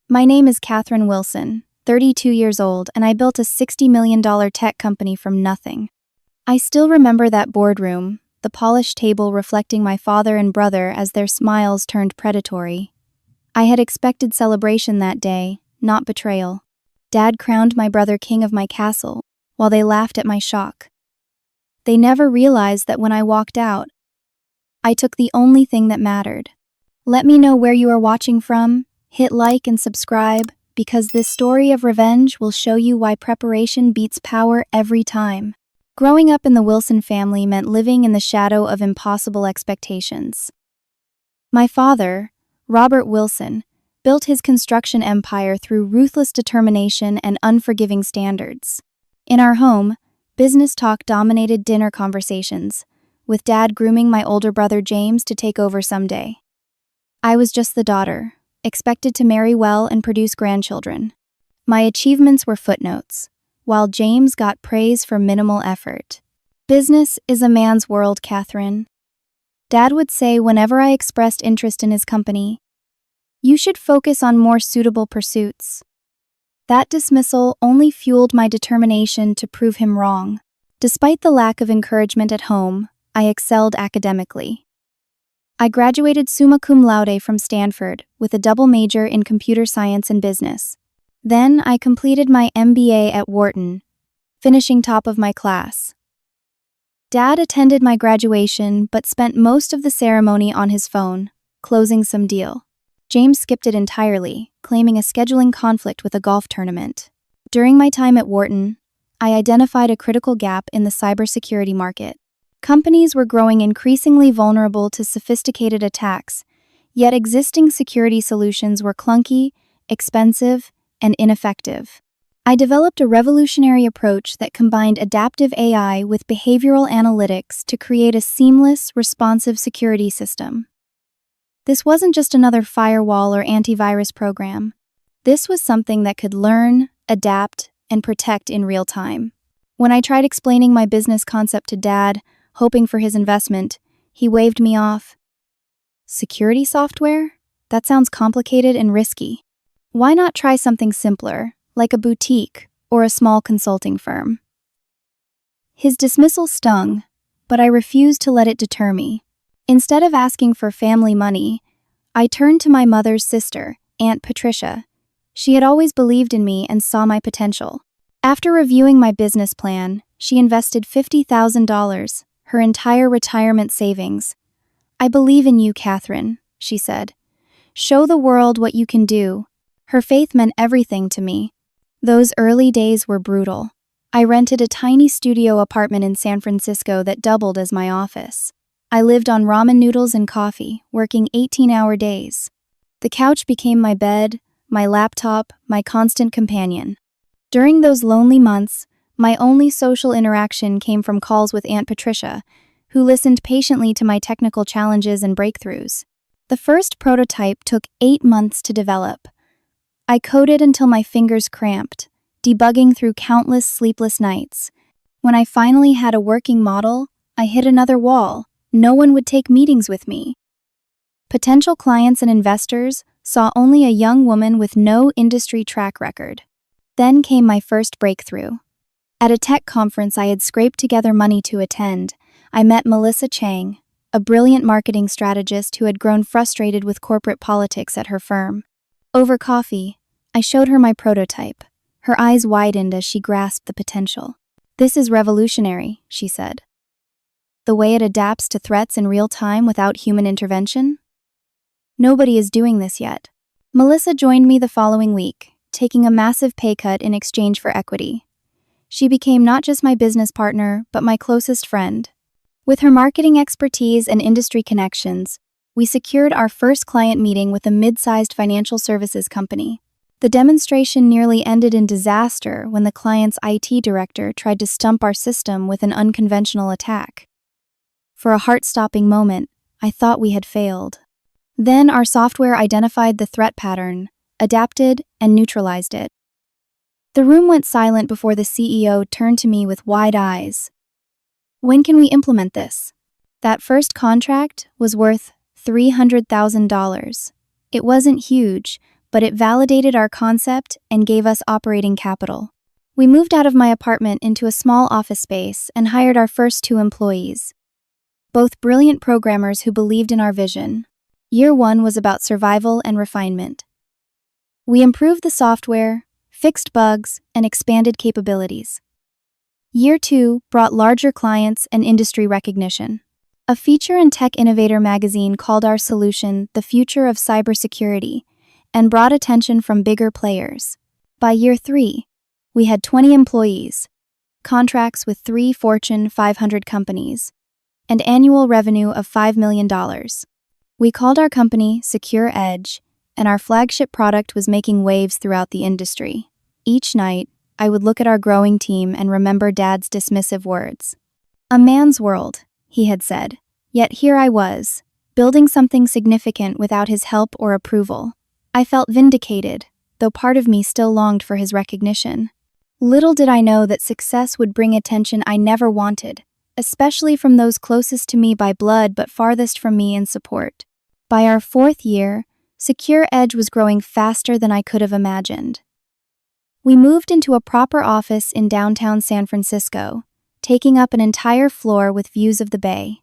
My name is Catherine Wilson, 32 years old, and I built a $60 million tech company from nothing. I still remember that boardroom, the polished table reflecting my father and brother as their smiles turned predatory. I had expected celebration that day, not betrayal. Dad crowned my brother king of my castle, while they laughed at my shock. They never realized that when I walked out, I took the only thing that mattered. Let me know where you are watching from, hit like and subscribe, because this story of revenge will show you why preparation beats power every time. Growing up in the Wilson family meant living in the shadow of impossible expectations. My father, Robert Wilson, built his construction empire through ruthless determination and unforgiving standards. In our home, business talk dominated dinner conversations, with Dad grooming my older brother James to take over someday. I was just the daughter, expected to marry well and produce grandchildren. My achievements were footnotes, while James got praise for minimal effort. Business is a man's world, Catherine. Dad would say whenever I expressed interest in his company, "You should focus on more suitable pursuits." That dismissal only fueled my determination to prove him wrong. Despite the lack of encouragement at home, I excelled academically. I graduated summa cum laude from Stanford with a double major in computer science and business. Then I completed my MBA at Wharton, finishing top of my class. Dad attended my graduation but spent most of the ceremony on his phone, closing some deal. James skipped it entirely, claiming a scheduling conflict with a golf tournament. During my time at Wharton, I identified a critical gap in the cybersecurity market. Companies were growing increasingly vulnerable to sophisticated attacks, yet existing security solutions were clunky, expensive, and ineffective. I developed a revolutionary approach that combined adaptive AI with behavioral analytics to create a seamless, responsive security system. This wasn't just another firewall or antivirus program. This was something that could learn, adapt, and protect in real time. When I tried explaining my business concept to Dad, hoping for his investment, he waved me off. Security software? That sounds complicated and risky. Why not try something simpler, like a boutique or a small consulting firm? His dismissal stung, but I refused to let it deter me. Instead of asking for family money, I turned to my mother's sister, Aunt Patricia. She had always believed in me and saw my potential. After reviewing my business plan, she invested $50,000, her entire retirement savings. "I believe in you, Catherine," she said. "Show the world what you can do." Her faith meant everything to me. Those early days were brutal. I rented a tiny studio apartment in San Francisco that doubled as my office. I lived on ramen noodles and coffee, working 18-hour days. The couch became my bed, my laptop, my constant companion. During those lonely months, my only social interaction came from calls with Aunt Patricia, who listened patiently to my technical challenges and breakthroughs. The first prototype took 8 months to develop. I coded until my fingers cramped, debugging through countless sleepless nights. When I finally had a working model, I hit another wall. No one would take meetings with me. Potential clients and investors saw only a young woman with no industry track record. Then came my first breakthrough. At a tech conference I had scraped together money to attend, I met Melissa Chang, a brilliant marketing strategist who had grown frustrated with corporate politics at her firm. Over coffee, I showed her my prototype. Her eyes widened as she grasped the potential. "This is revolutionary," she said. "The way it adapts to threats in real time without human intervention? Nobody is doing this yet." Melissa joined me the following week, taking a massive pay cut in exchange for equity. She became not just my business partner, but my closest friend. With her marketing expertise and industry connections, we secured our first client meeting with a mid-sized financial services company. The demonstration nearly ended in disaster when the client's IT director tried to stump our system with an unconventional attack. For a heart-stopping moment, I thought we had failed. Then our software identified the threat pattern, adapted, and neutralized it. The room went silent before the CEO turned to me with wide eyes. "When can we implement this?" That first contract was worth $300,000. It wasn't huge, but it validated our concept and gave us operating capital. We moved out of my apartment into a small office space and hired our first 2 employees, both brilliant programmers who believed in our vision. Year 1 was about survival and refinement. We improved the software, fixed bugs, and expanded capabilities. Year 2 brought larger clients and industry recognition. A Feature and Tech Innovator magazine called our solution the future of cybersecurity and brought attention from bigger players. By year 3, we had 20 employees, contracts with 3 Fortune 500 companies, and annual revenue of $5 million. We called our company Secure Edge, and our flagship product was making waves throughout the industry. Each night, I would look at our growing team and remember Dad's dismissive words. "A man's world," he had said. Yet here I was, building something significant without his help or approval. I felt vindicated, though part of me still longed for his recognition. Little did I know that success would bring attention I never wanted, especially from those closest to me by blood but farthest from me in support. By our 4th year, Secure Edge was growing faster than I could have imagined. We moved into a proper office in downtown San Francisco, taking up an entire floor with views of the bay.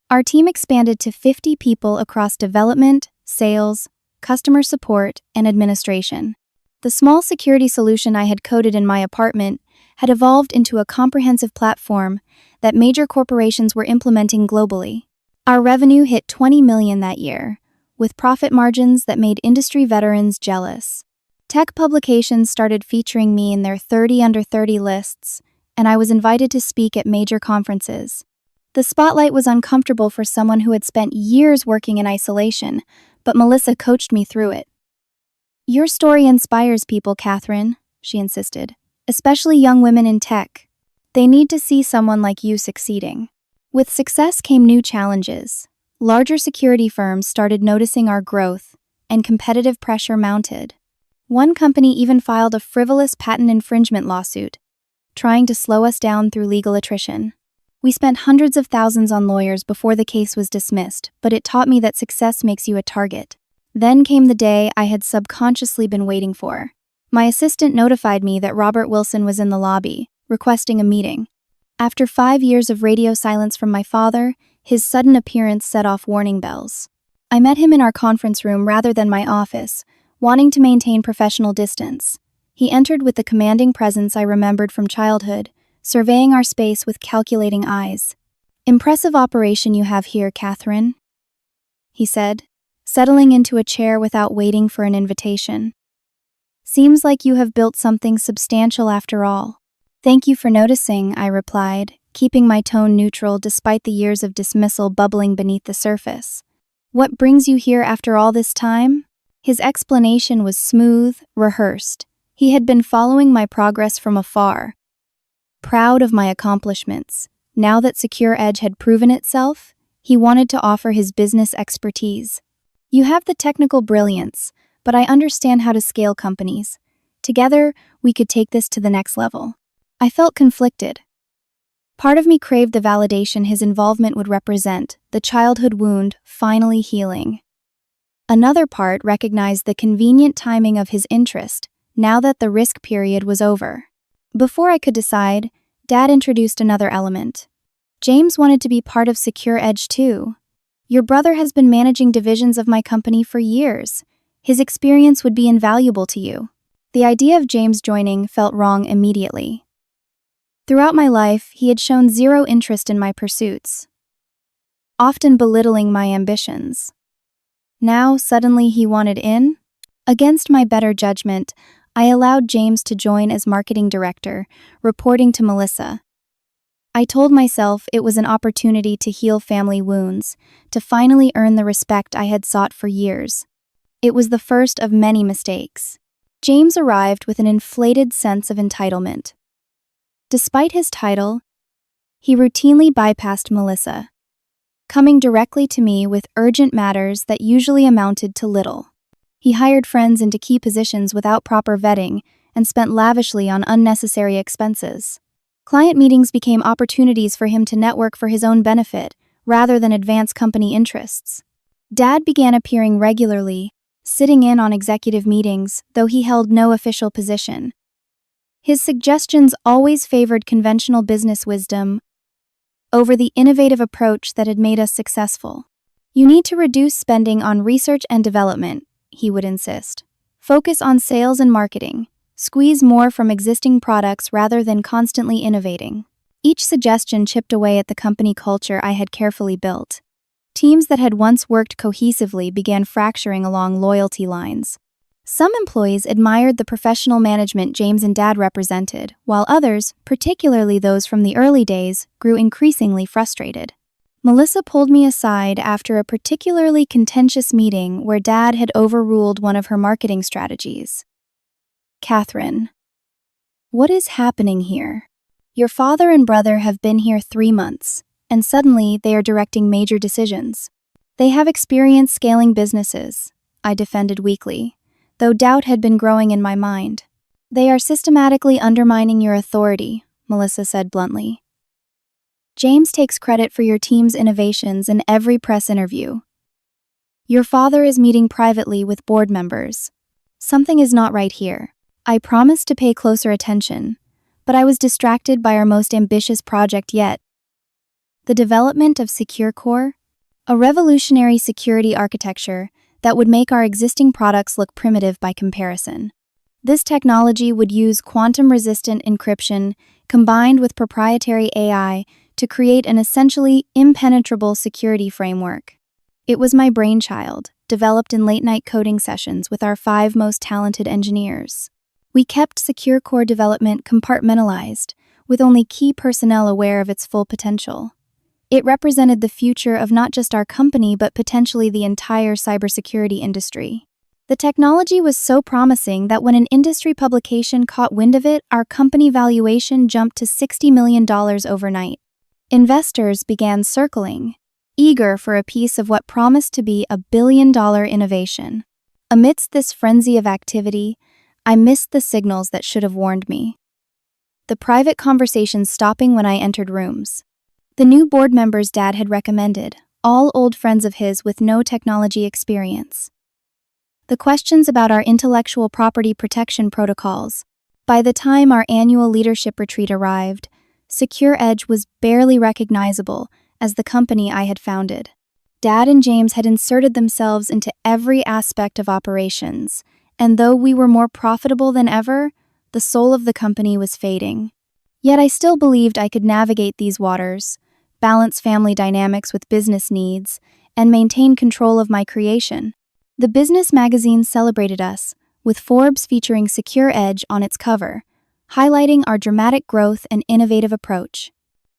Our team expanded to 50 people across development, sales, customer support, and administration. The small security solution I had coded in my apartment had evolved into a comprehensive platform that major corporations were implementing globally. Our revenue hit $20 million that year, with profit margins that made industry veterans jealous. Tech publications started featuring me in their 30 under 30 lists, and I was invited to speak at major conferences. The spotlight was uncomfortable for someone who had spent years working in isolation, but Melissa coached me through it. "Your story inspires people, Catherine," she insisted, "especially young women in tech. They need to see someone like you succeeding." With success came new challenges. Larger security firms started noticing our growth, and competitive pressure mounted. One company even filed a frivolous patent infringement lawsuit, trying to slow us down through legal attrition. We spent hundreds of thousands on lawyers before the case was dismissed, but it taught me that success makes you a target. Then came the day I had subconsciously been waiting for. My assistant notified me that Robert Wilson was in the lobby, requesting a meeting. After 5 years of radio silence from my father, his sudden appearance set off warning bells. I met him in our conference room rather than my office, wanting to maintain professional distance. He entered with the commanding presence I remembered from childhood, surveying our space with calculating eyes. "Impressive operation you have here, Catherine," he said, settling into a chair without waiting for an invitation. "Seems like you have built something substantial after all." "Thank you for noticing," I replied, keeping my tone neutral despite the years of dismissal bubbling beneath the surface. "What brings you here after all this time?" His explanation was smooth, rehearsed. He had been following my progress from afar, proud of my accomplishments. Now that Secure Edge had proven itself, he wanted to offer his business expertise. "You have the technical brilliance, but I understand how to scale companies. Together, we could take this to the next level." I felt conflicted. Part of me craved the validation his involvement would represent, the childhood wound finally healing. Another part recognized the convenient timing of his interest, now that the risk period was over. Before I could decide, Dad introduced another element. "James wanted to be part of Secure Edge too. Your brother has been managing divisions of my company for years. His experience would be invaluable to you." The idea of James joining felt wrong immediately. Throughout my life, he had shown zero interest in my pursuits, often belittling my ambitions. Now, suddenly he wanted in? Against my better judgment, I allowed James to join as marketing director, reporting to Melissa. I told myself it was an opportunity to heal family wounds, to finally earn the respect I had sought for years. It was the first of many mistakes. James arrived with an inflated sense of entitlement. Despite his title, he routinely bypassed Melissa, coming directly to me with urgent matters that usually amounted to little. He hired friends into key positions without proper vetting and spent lavishly on unnecessary expenses. Client meetings became opportunities for him to network for his own benefit, rather than advance company interests. Dad began appearing regularly, sitting in on executive meetings, though he held no official position. His suggestions always favored conventional business wisdom over the innovative approach that had made us successful. You need to reduce spending on research and development, he would insist. Focus on sales and marketing. Squeeze more from existing products rather than constantly innovating. Each suggestion chipped away at the company culture I had carefully built. Teams that had once worked cohesively began fracturing along loyalty lines. Some employees admired the professional management James and Dad represented, while others, particularly those from the early days, grew increasingly frustrated. Melissa pulled me aside after a particularly contentious meeting where Dad had overruled one of her marketing strategies. "Catherine, what is happening here? Your father and brother have been here 3 months, and suddenly they are directing major decisions. They have experience scaling businesses," I defended weakly, though doubt had been growing in my mind. "They are systematically undermining your authority," Melissa said bluntly. "James takes credit for your team's innovations in every press interview. Your father is meeting privately with board members. Something is not right here. I promised to pay closer attention, but I was distracted by our most ambitious project yet. The development of SecureCore, a revolutionary security architecture that would make our existing products look primitive by comparison. This technology would use quantum-resistant encryption combined with proprietary AI to create an essentially impenetrable security framework. It was my brainchild, developed in late-night coding sessions with our 5 most talented engineers. We kept SecureCore development compartmentalized, with only key personnel aware of its full potential. It represented the future of not just our company but potentially the entire cybersecurity industry. The technology was so promising that when an industry publication caught wind of it, our company valuation jumped to $60 million overnight. Investors began circling, eager for a piece of what promised to be a billion-dollar innovation. Amidst this frenzy of activity, I missed the signals that should have warned me. The private conversations stopping when I entered rooms. The new board members Dad had recommended, all old friends of his with no technology experience. The questions about our intellectual property protection protocols. By the time our annual leadership retreat arrived, Secure Edge was barely recognizable as the company I had founded. Dad and James had inserted themselves into every aspect of operations, and though we were more profitable than ever, the soul of the company was fading. Yet I still believed I could navigate these waters, balance family dynamics with business needs, and maintain control of my creation. The business magazine celebrated us, with Forbes featuring Secure Edge on its cover, highlighting our dramatic growth and innovative approach.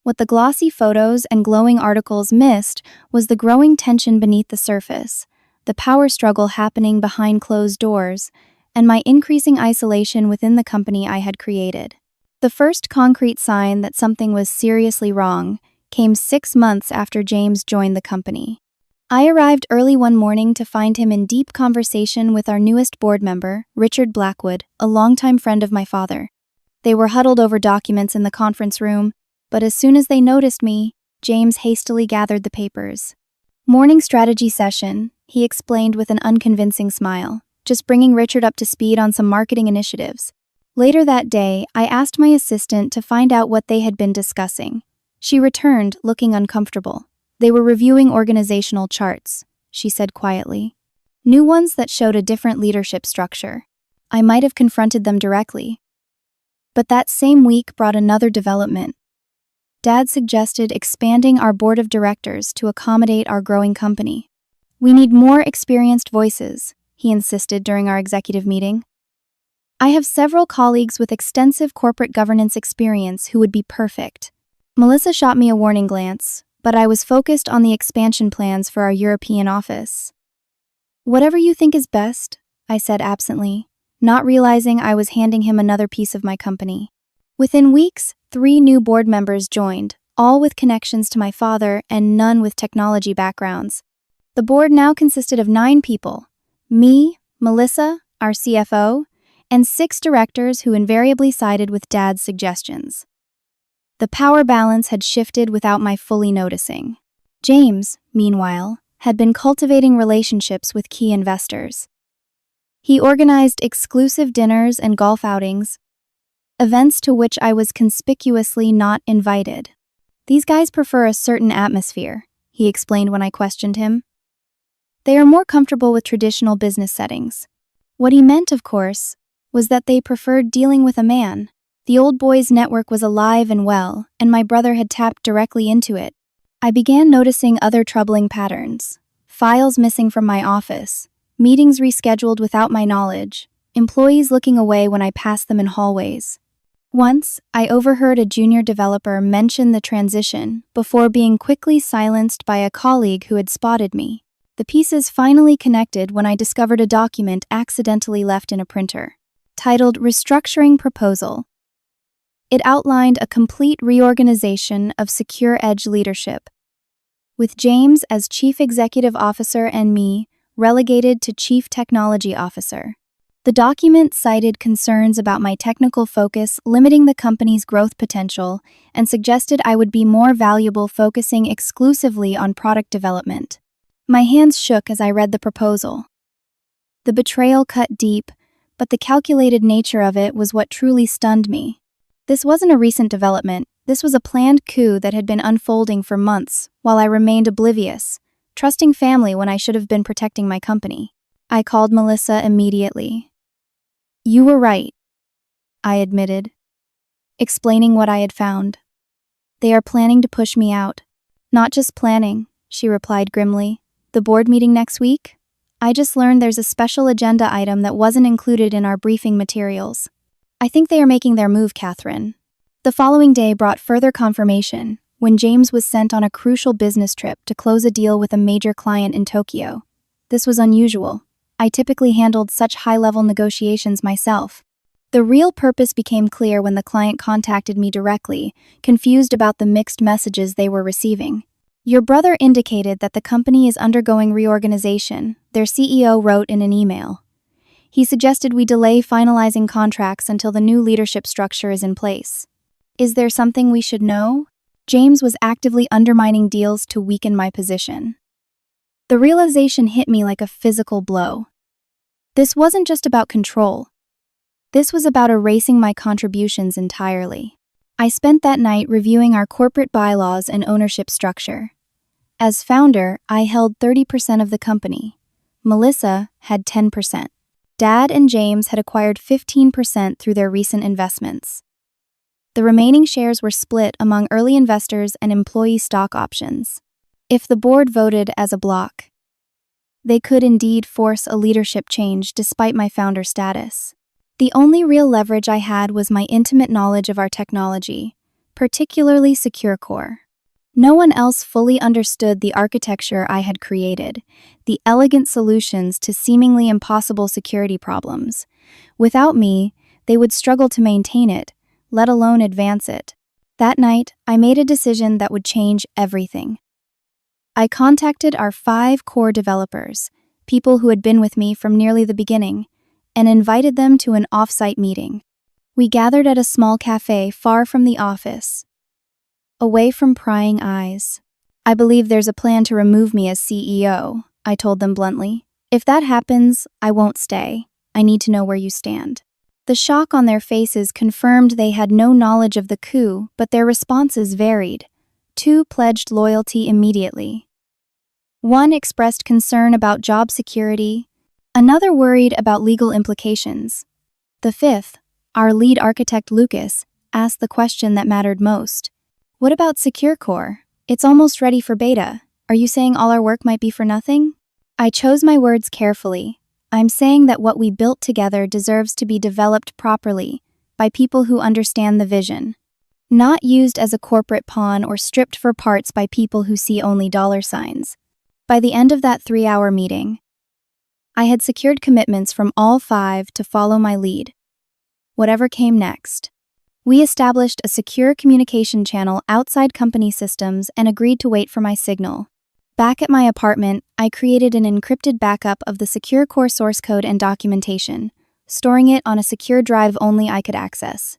What the glossy photos and glowing articles missed was the growing tension beneath the surface, the power struggle happening behind closed doors, and my increasing isolation within the company I had created. The first concrete sign that something was seriously wrong came 6 months after James joined the company. I arrived early one morning to find him in deep conversation with our newest board member, Richard Blackwood, a longtime friend of my father. They were huddled over documents in the conference room, but as soon as they noticed me, James hastily gathered the papers. "Morning strategy session," he explained with an unconvincing smile, just bringing Richard up to speed on some marketing initiatives. Later that day, I asked my assistant to find out what they had been discussing. She returned, looking uncomfortable. "They were reviewing organizational charts," she said quietly. "New ones that showed a different leadership structure. I might have confronted them directly." But that same week brought another development. Dad suggested expanding our board of directors to accommodate our growing company. "We need more experienced voices," he insisted during our executive meeting. "I have several colleagues with extensive corporate governance experience who would be perfect." Melissa shot me a warning glance, but I was focused on the expansion plans for our European office. "Whatever you think is best," I said absently, not realizing I was handing him another piece of my company. Within weeks, 3 new board members joined, all with connections to my father and none with technology backgrounds. The board now consisted of 9 people: me, Melissa, our CFO, and 6 directors who invariably sided with Dad's suggestions. The power balance had shifted without my fully noticing. James, meanwhile, had been cultivating relationships with key investors. He organized exclusive dinners and golf outings, events to which I was conspicuously not invited. These guys prefer a certain atmosphere, he explained when I questioned him. They are more comfortable with traditional business settings. What he meant, of course, was that they preferred dealing with a man. The old boys' network was alive and well, and my brother had tapped directly into it. I began noticing other troubling patterns. Files missing from my office, meetings rescheduled without my knowledge, employees looking away when I passed them in hallways. Once, I overheard a junior developer mention the transition before being quickly silenced by a colleague who had spotted me. The pieces finally connected when I discovered a document accidentally left in a printer, titled Restructuring Proposal. It outlined a complete reorganization of Secure Edge leadership, with James as Chief Executive Officer and me relegated to Chief Technology Officer. The document cited concerns about my technical focus limiting the company's growth potential and suggested I would be more valuable focusing exclusively on product development. My hands shook as I read the proposal. The betrayal cut deep, but the calculated nature of it was what truly stunned me. This wasn't a recent development. This was a planned coup that had been unfolding for months while I remained oblivious, trusting family when I should have been protecting my company. I called Melissa immediately. You were right, I admitted, explaining what I had found. They are planning to push me out. Not just planning, she replied grimly. The board meeting next week? I just learned there's a special agenda item that wasn't included in our briefing materials. I think they are making their move, Catherine. The following day brought further confirmation when James was sent on a crucial business trip to close a deal with a major client in Tokyo. This was unusual. I typically handled such high-level negotiations myself. The real purpose became clear when the client contacted me directly, confused about the mixed messages they were receiving. Your brother indicated that the company is undergoing reorganization, their CEO wrote in an email. He suggested we delay finalizing contracts until the new leadership structure is in place. Is there something we should know? James was actively undermining deals to weaken my position. The realization hit me like a physical blow. This wasn't just about control. This was about erasing my contributions entirely. I spent that night reviewing our corporate bylaws and ownership structure. As founder, I held 30% of the company. Melissa had 10%. Dad and James had acquired 15% through their recent investments. The remaining shares were split among early investors and employee stock options. If the board voted as a bloc, they could indeed force a leadership change despite my founder status. The only real leverage I had was my intimate knowledge of our technology, particularly SecureCore. No one else fully understood the architecture I had created, the elegant solutions to seemingly impossible security problems. Without me, they would struggle to maintain it, let alone advance it. That night, I made a decision that would change everything. I contacted our 5 core developers, people who had been with me from nearly the beginning, and invited them to an off-site meeting. We gathered at a small cafe far from the office, away from prying eyes. I believe there's a plan to remove me as CEO, I told them bluntly. If that happens, I won't stay. I need to know where you stand. The shock on their faces confirmed they had no knowledge of the coup, but their responses varied. 2 pledged loyalty immediately. 1 expressed concern about job security. Another worried about legal implications. The 5th, our lead architect Lucas, asked the question that mattered most. What about SecureCore? It's almost ready for beta. Are you saying all our work might be for nothing? I chose my words carefully. I'm saying that what we built together deserves to be developed properly by people who understand the vision. Not used as a corporate pawn or stripped for parts by people who see only dollar signs. By the end of that 3-hour meeting, I had secured commitments from all 5 to follow my lead. Whatever came next. We established a secure communication channel outside company systems and agreed to wait for my signal. Back at my apartment, I created an encrypted backup of the SecureCore source code and documentation, storing it on a secure drive only I could access.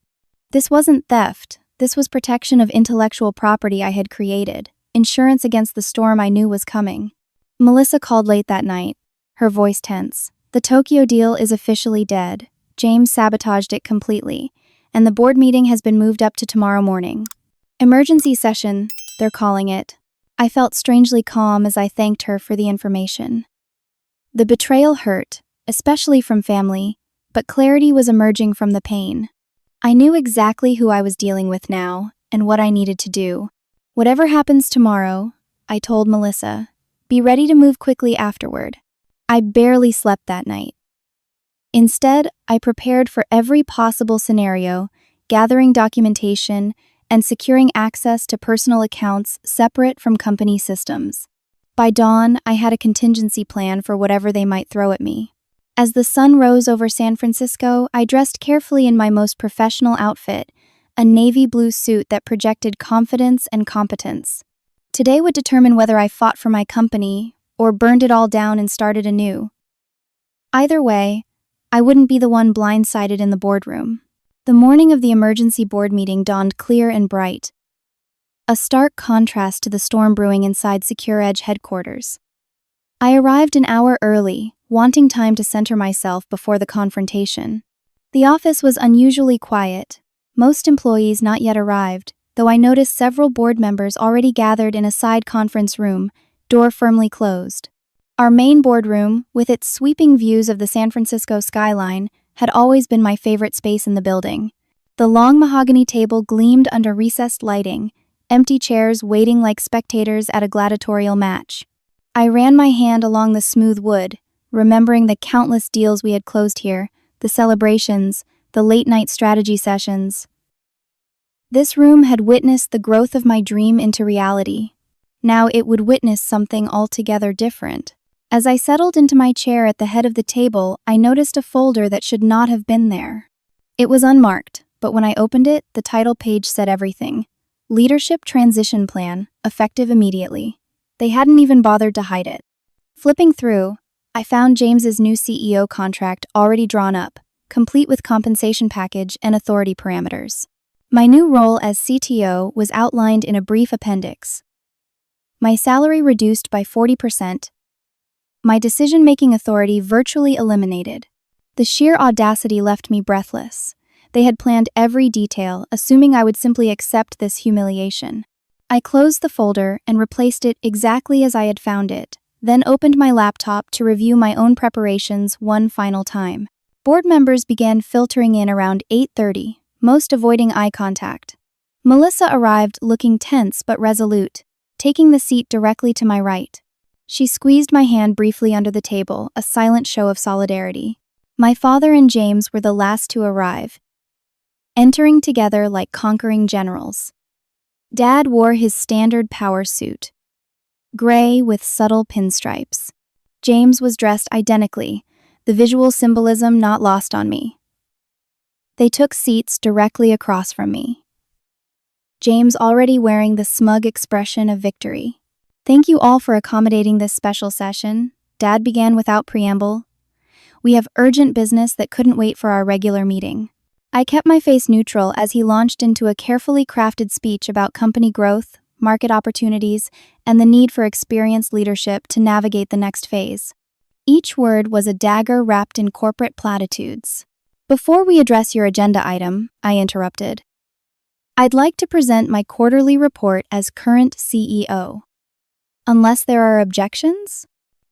This wasn't theft. This was protection of intellectual property I had created, insurance against the storm I knew was coming. Melissa called late that night, her voice tense. The Tokyo deal is officially dead. James sabotaged it completely, and the board meeting has been moved up to tomorrow morning. Emergency session, they're calling it. I felt strangely calm as I thanked her for the information. The betrayal hurt, especially from family, but clarity was emerging from the pain. I knew exactly who I was dealing with now and what I needed to do. Whatever happens tomorrow, I told Melissa, be ready to move quickly afterward. I barely slept that night. Instead, I prepared for every possible scenario, gathering documentation and securing access to personal accounts separate from company systems. By dawn, I had a contingency plan for whatever they might throw at me. As the sun rose over San Francisco, I dressed carefully in my most professional outfit, a navy blue suit that projected confidence and competence. Today would determine whether I fought for my company or burned it all down and started anew. Either way, I wouldn't be the one blindsided in the boardroom. The morning of the emergency board meeting dawned clear and bright, a stark contrast to the storm brewing inside Secure Edge headquarters. I arrived an hour early, wanting time to center myself before the confrontation. The office was unusually quiet. Most employees not yet arrived, though I noticed several board members already gathered in a side conference room, door firmly closed. Our main boardroom, with its sweeping views of the San Francisco skyline, had always been my favorite space in the building. The long mahogany table gleamed under recessed lighting, empty chairs waiting like spectators at a gladiatorial match. I ran my hand along the smooth wood, remembering the countless deals we had closed here, the celebrations, the late-night strategy sessions. This room had witnessed the growth of my dream into reality. Now it would witness something altogether different. As I settled into my chair at the head of the table, I noticed a folder that should not have been there. It was unmarked, but when I opened it, the title page said everything. Leadership Transition Plan, effective immediately. They hadn't even bothered to hide it. Flipping through, I found James's new CEO contract already drawn up, complete with compensation package and authority parameters. My new role as CTO was outlined in a brief appendix. My salary reduced by 40%. My decision-making authority virtually eliminated. The sheer audacity left me breathless. They had planned every detail, assuming I would simply accept this humiliation. I closed the folder and replaced it exactly as I had found it, then opened my laptop to review my own preparations one final time. Board members began filtering in around 8:30, most avoiding eye contact. Melissa arrived looking tense but resolute, taking the seat directly to my right. She squeezed my hand briefly under the table, a silent show of solidarity. My father and James were the last to arrive, entering together like conquering generals. Dad wore his standard power suit, gray with subtle pinstripes. James was dressed identically, the visual symbolism not lost on me. They took seats directly across from me, James already wearing the smug expression of victory. Thank you all for accommodating this special session, Dad began without preamble. We have urgent business that couldn't wait for our regular meeting. I kept my face neutral as he launched into a carefully crafted speech about company growth, market opportunities, and the need for experienced leadership to navigate the next phase. Each word was a dagger wrapped in corporate platitudes. Before we address your agenda item, I interrupted. I'd like to present my quarterly report as current CEO. Unless there are objections?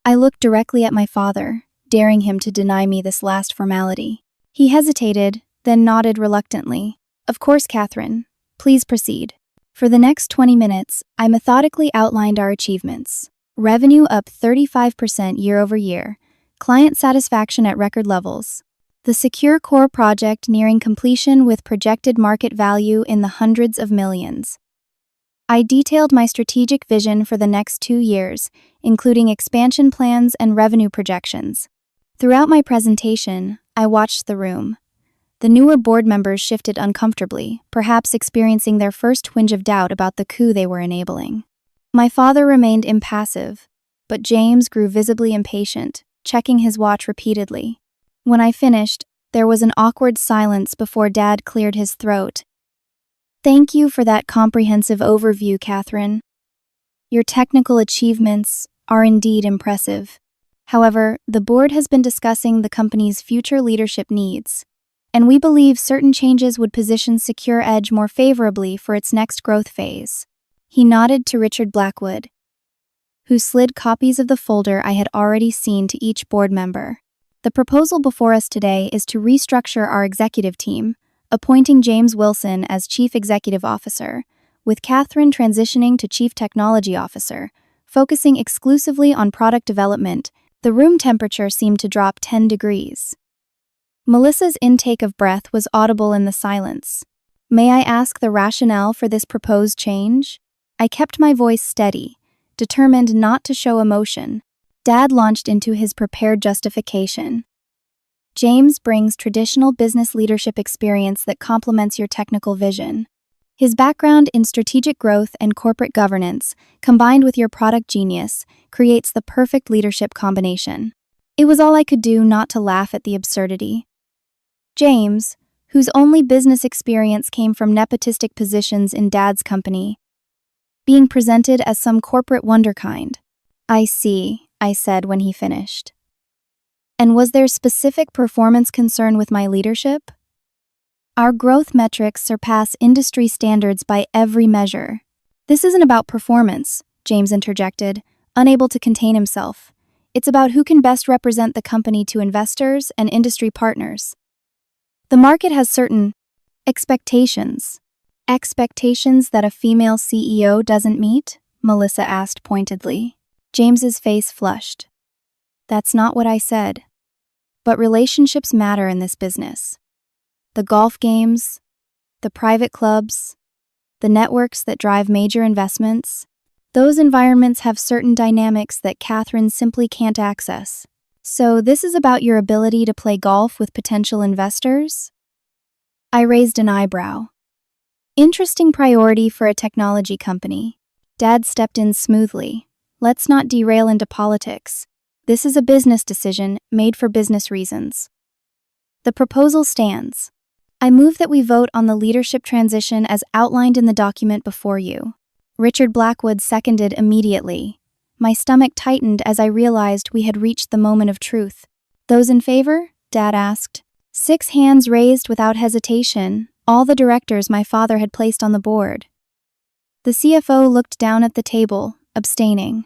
I looked directly at my father, daring him to deny me this last formality. He hesitated, then nodded reluctantly. Of course, Catherine. Please proceed. For the next 20 minutes, I methodically outlined our achievements. Revenue up 35% year over year. Client satisfaction at record levels. The Secure Core project nearing completion with projected market value in the hundreds of millions. I detailed my strategic vision for the next 2 years, including expansion plans and revenue projections. Throughout my presentation, I watched the room. The newer board members shifted uncomfortably, perhaps experiencing their first twinge of doubt about the coup they were enabling. My father remained impassive, but James grew visibly impatient, checking his watch repeatedly. When I finished, there was an awkward silence before Dad cleared his throat. Thank you for that comprehensive overview, Catherine. Your technical achievements are indeed impressive. However, the board has been discussing the company's future leadership needs, and we believe certain changes would position Secure Edge more favorably for its next growth phase. He nodded to Richard Blackwood, who slid copies of the folder I had already seen to each board member. The proposal before us today is to restructure our executive team, appointing James Wilson as Chief Executive Officer, with Catherine transitioning to Chief Technology Officer, focusing exclusively on product development. The room temperature seemed to drop 10 degrees. Melissa's intake of breath was audible in the silence. May I ask the rationale for this proposed change? I kept my voice steady, determined not to show emotion. Dad launched into his prepared justification. James brings traditional business leadership experience that complements your technical vision. His background in strategic growth and corporate governance, combined with your product genius, creates the perfect leadership combination. It was all I could do not to laugh at the absurdity. James, whose only business experience came from nepotistic positions in Dad's company, being presented as some corporate wonderkind. I see, I said when he finished. And was there specific performance concern with my leadership? Our growth metrics surpass industry standards by every measure. This isn't about performance, James interjected, unable to contain himself. It's about who can best represent the company to investors and industry partners. The market has certain expectations. Expectations that a female CEO doesn't meet? Melissa asked pointedly. James's face flushed. That's not what I said. But relationships matter in this business. The golf games, the private clubs, the networks that drive major investments, those environments have certain dynamics that Catherine simply can't access. So this is about your ability to play golf with potential investors? I raised an eyebrow. Interesting priority for a technology company. Dad stepped in smoothly. Let's not derail into politics. This is a business decision made for business reasons. The proposal stands. I move that we vote on the leadership transition as outlined in the document before you. Richard Blackwood seconded immediately. My stomach tightened as I realized we had reached the moment of truth. Those in favor? Dad asked. 6 hands raised without hesitation, all the directors my father had placed on the board. The CFO looked down at the table, abstaining.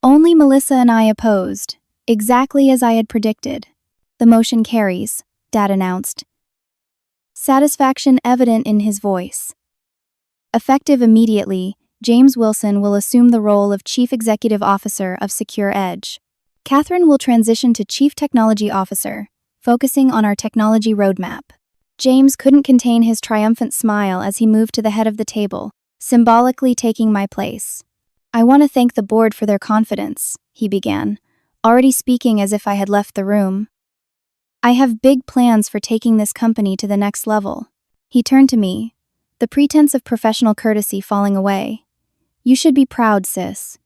Only Melissa and I opposed, exactly as I had predicted. The motion carries, Dad announced. Satisfaction evident in his voice. Effective immediately, James Wilson will assume the role of Chief Executive Officer of Secure Edge. Catherine will transition to Chief Technology Officer, focusing on our technology roadmap. James couldn't contain his triumphant smile as he moved to the head of the table, symbolically taking my place. I want to thank the board for their confidence, he began, already speaking as if I had left the room. I have big plans for taking this company to the next level. He turned to me, the pretense of professional courtesy falling away. You should be proud, sis.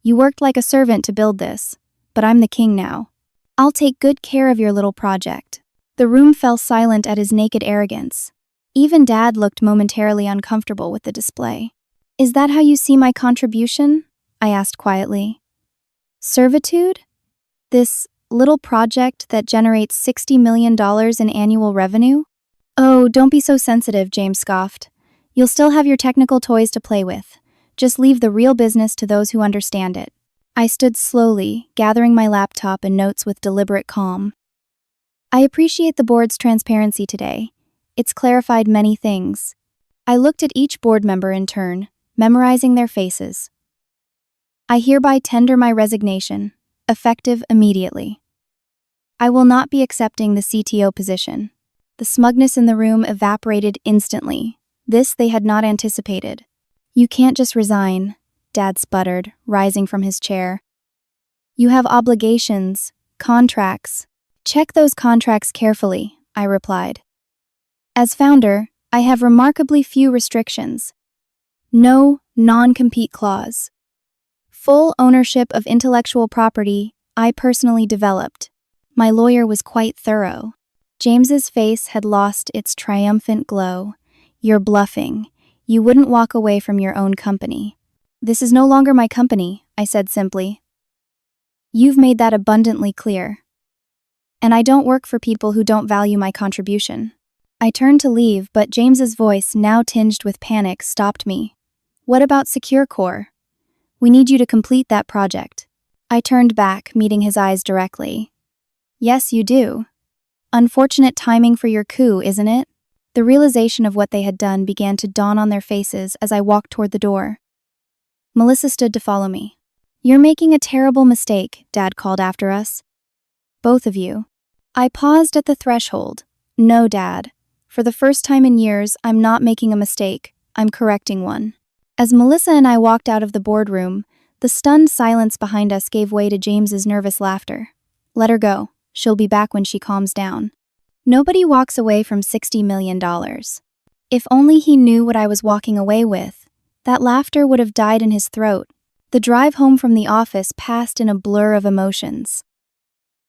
You worked like a servant to build this, but I'm the king now. I'll take good care of your little project. The room fell silent at his naked arrogance. Even Dad looked momentarily uncomfortable with the display. Is that how you see my contribution? I asked quietly. Servitude? This little project that generates $60 million in annual revenue? Oh, don't be so sensitive, James scoffed. You'll still have your technical toys to play with. Just leave the real business to those who understand it. I stood slowly, gathering my laptop and notes with deliberate calm. I appreciate the board's transparency today. It's clarified many things. I looked at each board member in turn, memorizing their faces. I hereby tender my resignation, effective immediately. I will not be accepting the CTO position. The smugness in the room evaporated instantly. This they had not anticipated. You can't just resign, Dad sputtered, rising from his chair. You have obligations, contracts. Check those contracts carefully, I replied. As founder, I have remarkably few restrictions. No non-compete clause. Full ownership of intellectual property I personally developed. My lawyer was quite thorough. James's face had lost its triumphant glow. You're bluffing. You wouldn't walk away from your own company. This is no longer my company, I said simply. You've made that abundantly clear. And I don't work for people who don't value my contribution. I turned to leave, but James's voice, now tinged with panic, stopped me. What about Secure Core? We need you to complete that project. I turned back, meeting his eyes directly. Yes, you do. Unfortunate timing for your coup, isn't it? The realization of what they had done began to dawn on their faces as I walked toward the door. Melissa stood to follow me. You're making a terrible mistake, Dad called after us. Both of you. I paused at the threshold. No, Dad. For the first time in years, I'm not making a mistake. I'm correcting one. As Melissa and I walked out of the boardroom, the stunned silence behind us gave way to James's nervous laughter. Let her go. She'll be back when she calms down. Nobody walks away from $60 million. If only he knew what I was walking away with. That laughter would have died in his throat. The drive home from the office passed in a blur of emotions.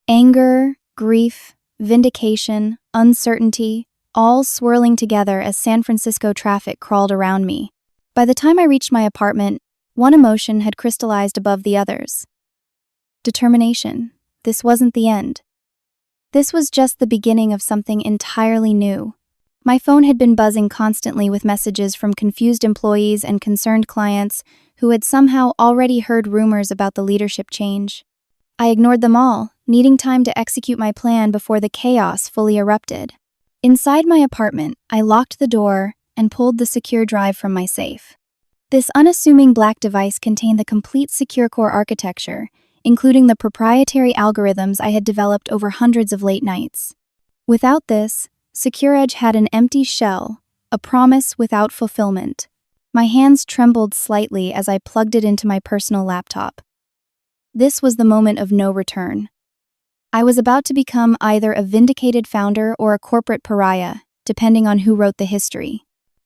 Anger, grief, vindication, uncertainty, all swirling together as San Francisco traffic crawled around me. By the time I reached my apartment, one emotion had crystallized above the others. Determination. This wasn't the end. This was just the beginning of something entirely new. My phone had been buzzing constantly with messages from confused employees and concerned clients who had somehow already heard rumors about the leadership change. I ignored them all, needing time to execute my plan before the chaos fully erupted. Inside my apartment, I locked the door and pulled the secure drive from my safe. This unassuming black device contained the complete Secure Core architecture, including the proprietary algorithms I had developed over hundreds of late nights. Without this, SecureEdge had an empty shell, a promise without fulfillment. My hands trembled slightly as I plugged it into my personal laptop. This was the moment of no return. I was about to become either a vindicated founder or a corporate pariah, depending on who wrote the history.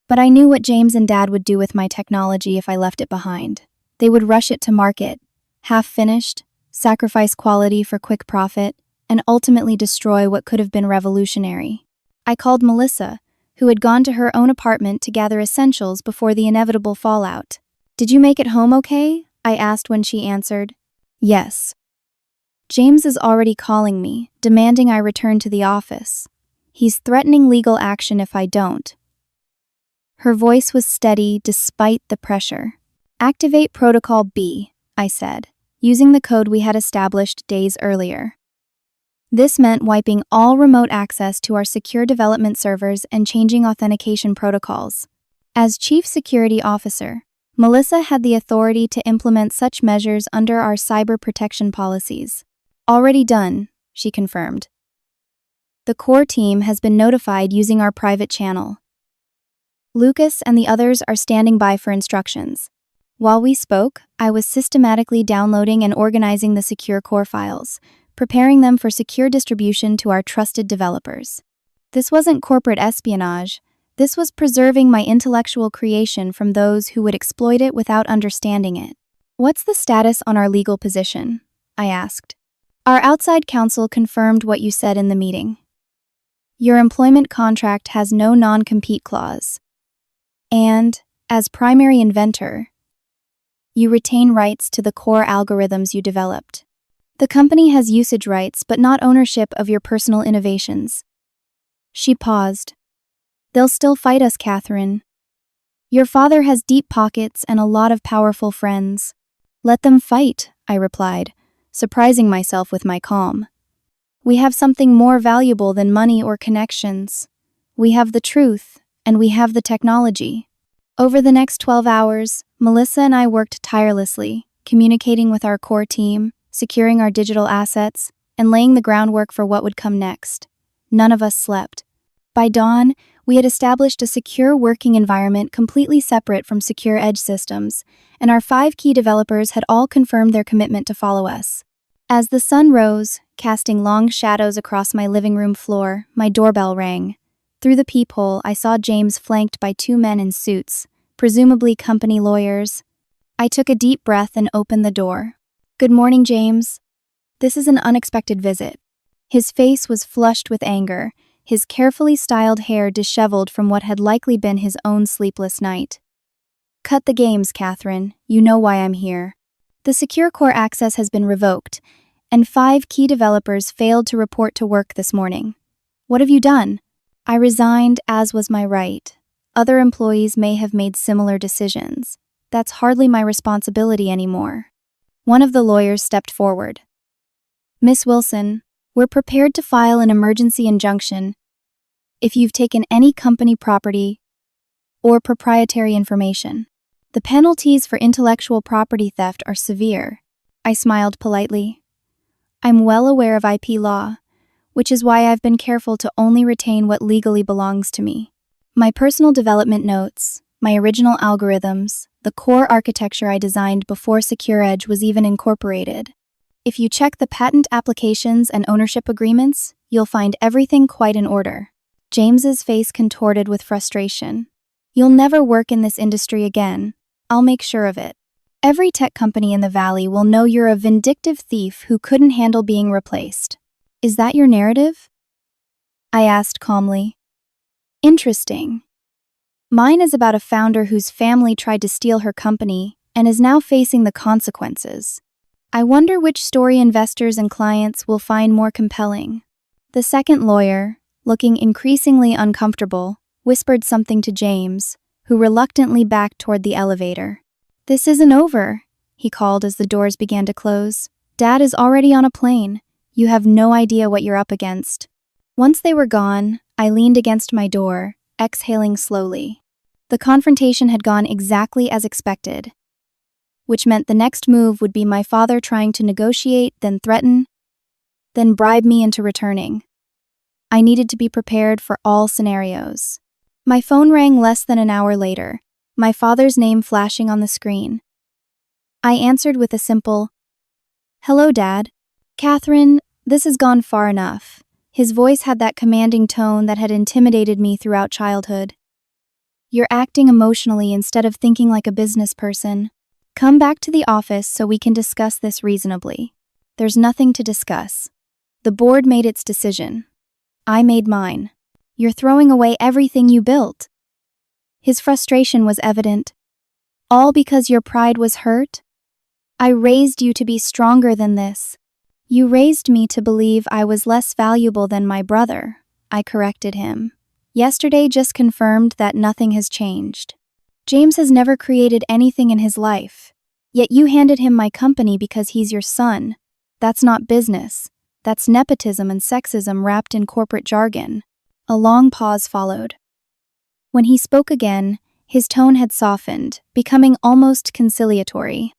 But I knew what James and Dad would do with my technology if I left it behind. They would rush it to market, half-finished, sacrifice quality for quick profit, and ultimately destroy what could have been revolutionary. I called Melissa, who had gone to her own apartment to gather essentials before the inevitable fallout. "Did you make it home okay?" I asked when she answered. "Yes." "James is already calling me, demanding I return to the office. He's threatening legal action if I don't." Her voice was steady despite the pressure. "Activate Protocol B," I said, using the code we had established days earlier. This meant wiping all remote access to our secure development servers and changing authentication protocols. As Chief Security Officer, Melissa had the authority to implement such measures under our cyber protection policies. "Already done," she confirmed. "The core team has been notified using our private channel. Lucas and the others are standing by for instructions." While we spoke, I was systematically downloading and organizing the Secure Core files, preparing them for secure distribution to our trusted developers. This wasn't corporate espionage. This was preserving my intellectual creation from those who would exploit it without understanding it. "What's the status on our legal position?" I asked. "Our outside counsel confirmed what you said in the meeting. Your employment contract has no non-compete clause. And, as primary inventor, you retain rights to the core algorithms you developed. The company has usage rights but not ownership of your personal innovations." She paused. "They'll still fight us, Catherine. Your father has deep pockets and a lot of powerful friends." "Let them fight," I replied, surprising myself with my calm. "We have something more valuable than money or connections. We have the truth, and we have the technology." Over the next 12 hours, Melissa and I worked tirelessly, communicating with our core team, securing our digital assets, and laying the groundwork for what would come next. None of us slept. By dawn, we had established a secure working environment completely separate from SecureEdge systems, and our 5 key developers had all confirmed their commitment to follow us. As the sun rose, casting long shadows across my living room floor, my doorbell rang. Through the peephole, I saw James flanked by 2 men in suits, presumably company lawyers. I took a deep breath and opened the door. "Good morning, James. This is an unexpected visit." His face was flushed with anger, his carefully styled hair disheveled from what had likely been his own sleepless night. "Cut the games, Catherine. You know why I'm here. The Secure Core access has been revoked, and 5 key developers failed to report to work this morning. What have you done? I resigned, as was my right. Other employees may have made similar decisions. That's hardly my responsibility anymore. One of the lawyers stepped forward. Miss Wilson, we're prepared to file an emergency injunction if you've taken any company property or proprietary information. The penalties for intellectual property theft are severe. I smiled politely. I'm well aware of IP law, which is why I've been careful to only retain what legally belongs to me. My personal development notes, my original algorithms, the core architecture I designed before Secure Edge was even incorporated. If you check the patent applications and ownership agreements, you'll find everything quite in order. James's face contorted with frustration. You'll never work in this industry again. I'll make sure of it. Every tech company in the valley will know you're a vindictive thief who couldn't handle being replaced. Is that your narrative? I asked calmly. Interesting. Mine is about a founder whose family tried to steal her company and is now facing the consequences. I wonder which story investors and clients will find more compelling. The second lawyer, looking increasingly uncomfortable, whispered something to James, who reluctantly backed toward the elevator. This isn't over, he called as the doors began to close. Dad is already on a plane. You have no idea what you're up against. Once they were gone, I leaned against my door, exhaling slowly. The confrontation had gone exactly as expected, which meant the next move would be my father trying to negotiate, then threaten, then bribe me into returning. I needed to be prepared for all scenarios. My phone rang less than an hour later, my father's name flashing on the screen. I answered with a simple, "Hello, Dad." "Catherine, this has gone far enough." His voice had that commanding tone that had intimidated me throughout childhood. "You're acting emotionally instead of thinking like a business person. Come back to the office so we can discuss this reasonably." There's nothing to discuss. The board made its decision. I made mine. You're throwing away everything you built. His frustration was evident. All because your pride was hurt? I raised you to be stronger than this. You raised me to believe I was less valuable than my brother, I corrected him. Yesterday just confirmed that nothing has changed. James has never created anything in his life. Yet you handed him my company because he's your son. That's not business. That's nepotism and sexism wrapped in corporate jargon. A long pause followed. When he spoke again, his tone had softened, becoming almost conciliatory.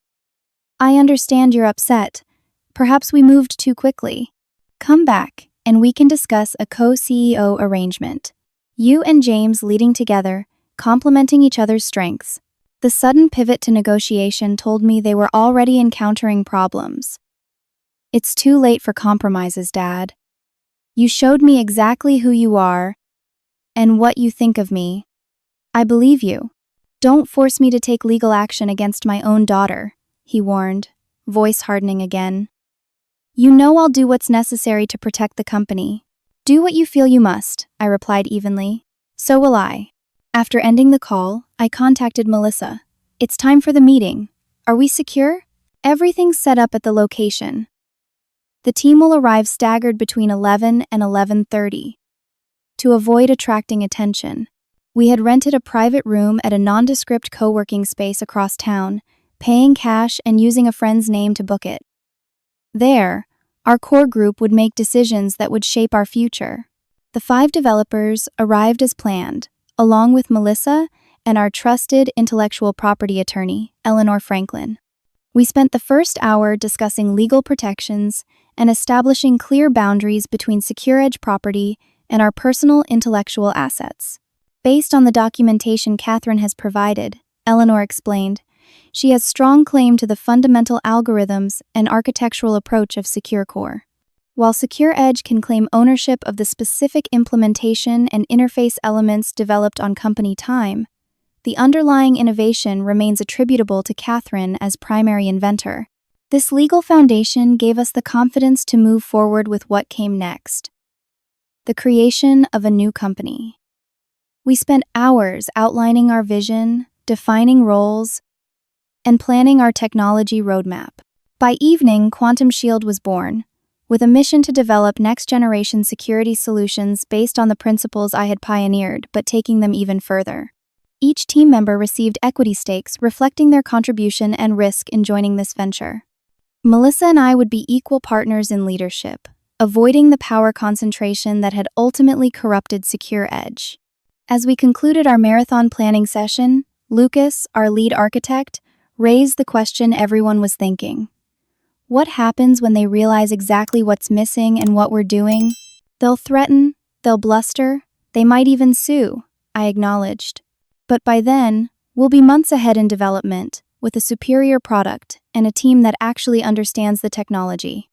I understand you're upset. Perhaps we moved too quickly. Come back, and we can discuss a co-CEO arrangement. You and James leading together, complementing each other's strengths. The sudden pivot to negotiation told me they were already encountering problems. It's too late for compromises, Dad. You showed me exactly who you are and what you think of me. I believe you. Don't force me to take legal action against my own daughter, he warned, voice hardening again. You know I'll do what's necessary to protect the company. Do what you feel you must, I replied evenly. So will I. After ending the call, I contacted Melissa. It's time for the meeting. Are we secure? Everything's set up at the location. The team will arrive staggered between 11 and 11:30. To avoid attracting attention, we had rented a private room at a nondescript co-working space across town, paying cash and using a friend's name to book it. There, our core group would make decisions that would shape our future. The 5 developers arrived as planned, along with Melissa and our trusted intellectual property attorney, Eleanor Franklin. We spent the first hour discussing legal protections and establishing clear boundaries between Secure Edge property and our personal intellectual assets. Based on the documentation Catherine has provided, Eleanor explained, she has strong claim to the fundamental algorithms and architectural approach of Secure Core. While Secure Edge can claim ownership of the specific implementation and interface elements developed on company time, the underlying innovation remains attributable to Catherine as primary inventor. This legal foundation gave us the confidence to move forward with what came next: the creation of a new company. We spent hours outlining our vision, defining roles, and planning our technology roadmap. By evening, Quantum Shield was born, with a mission to develop next-generation security solutions based on the principles I had pioneered, but taking them even further. Each team member received equity stakes reflecting their contribution and risk in joining this venture. Melissa and I would be equal partners in leadership, avoiding the power concentration that had ultimately corrupted Secure Edge. As we concluded our marathon planning session, Lucas, our lead architect, raised the question everyone was thinking. What happens when they realize exactly what's missing and what we're doing? They'll threaten, they'll bluster, they might even sue, I acknowledged. But by then, we'll be months ahead in development, with a superior product and a team that actually understands the technology.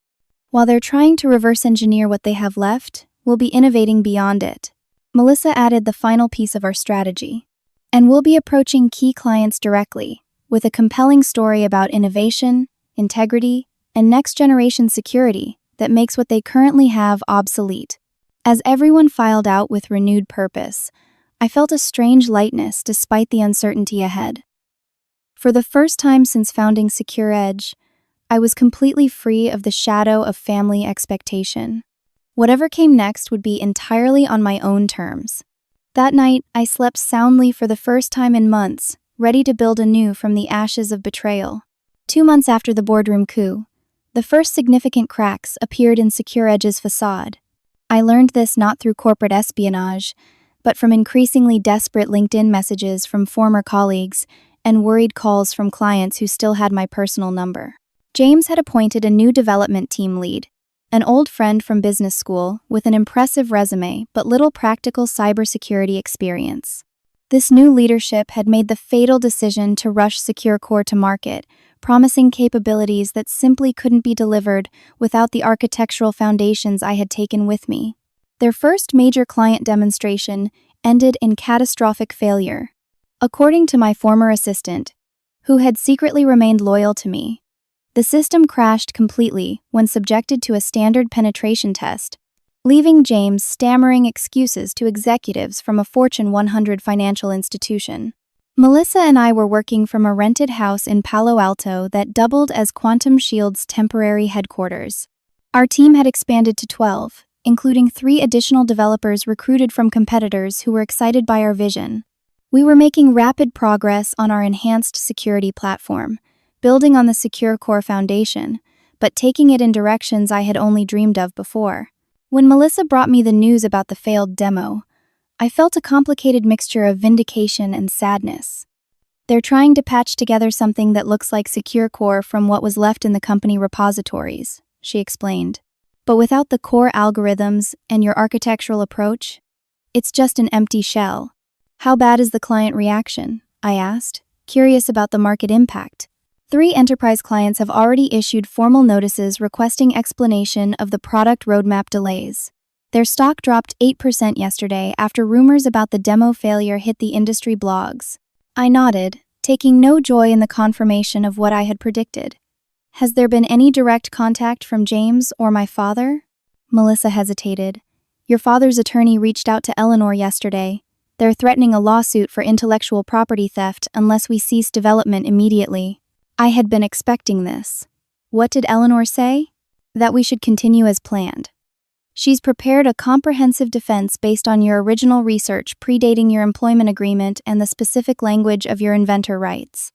While they're trying to reverse engineer what they have left, we'll be innovating beyond it. Melissa added the final piece of our strategy. And we'll be approaching key clients directly, with a compelling story about innovation, integrity, and next-generation security that makes what they currently have obsolete. As everyone filed out with renewed purpose, I felt a strange lightness despite the uncertainty ahead. For the first time since founding Secure Edge, I was completely free of the shadow of family expectation. Whatever came next would be entirely on my own terms. That night, I slept soundly for the first time in months, ready to build anew from the ashes of betrayal. 2 months after the boardroom coup, the first significant cracks appeared in Secure Edge's facade. I learned this not through corporate espionage, but from increasingly desperate LinkedIn messages from former colleagues and worried calls from clients who still had my personal number. James had appointed a new development team lead, an old friend from business school with an impressive resume but little practical cybersecurity experience. This new leadership had made the fatal decision to rush Secure Core to market, promising capabilities that simply couldn't be delivered without the architectural foundations I had taken with me. Their first major client demonstration ended in catastrophic failure. According to my former assistant, who had secretly remained loyal to me, the system crashed completely when subjected to a standard penetration test, leaving James stammering excuses to executives from a Fortune 100 financial institution. Melissa and I were working from a rented house in Palo Alto that doubled as Quantum Shield's temporary headquarters. Our team had expanded to 12, including 3 additional developers recruited from competitors who were excited by our vision. We were making rapid progress on our enhanced security platform, building on the Secure Core foundation, but taking it in directions I had only dreamed of before. When Melissa brought me the news about the failed demo, I felt a complicated mixture of vindication and sadness. They're trying to patch together something that looks like Secure Core from what was left in the company repositories, she explained. But without the core algorithms and your architectural approach, it's just an empty shell. How bad is the client reaction? I asked, curious about the market impact. 3 enterprise clients have already issued formal notices requesting explanation of the product roadmap delays. Their stock dropped 8% yesterday after rumors about the demo failure hit the industry blogs. I nodded, taking no joy in the confirmation of what I had predicted. Has there been any direct contact from James or my father? Melissa hesitated. Your father's attorney reached out to Eleanor yesterday. They're threatening a lawsuit for intellectual property theft unless we cease development immediately. I had been expecting this. What did Eleanor say? That we should continue as planned. She's prepared a comprehensive defense based on your original research predating your employment agreement and the specific language of your inventor rights.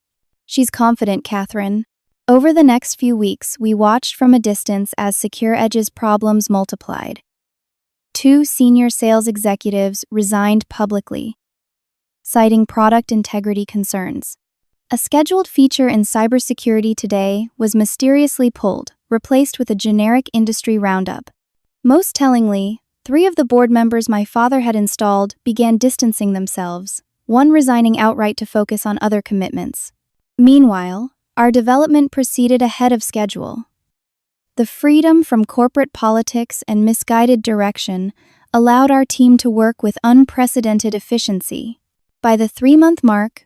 She's confident, Catherine. Over the next few weeks, we watched from a distance as Secure Edge's problems multiplied. 2 senior sales executives resigned publicly, citing product integrity concerns. A scheduled feature in Cybersecurity Today was mysteriously pulled, replaced with a generic industry roundup. Most tellingly, 3 of the board members my father had installed began distancing themselves, one resigning outright to focus on other commitments. Meanwhile, our development proceeded ahead of schedule. The freedom from corporate politics and misguided direction allowed our team to work with unprecedented efficiency. By the 3-month mark,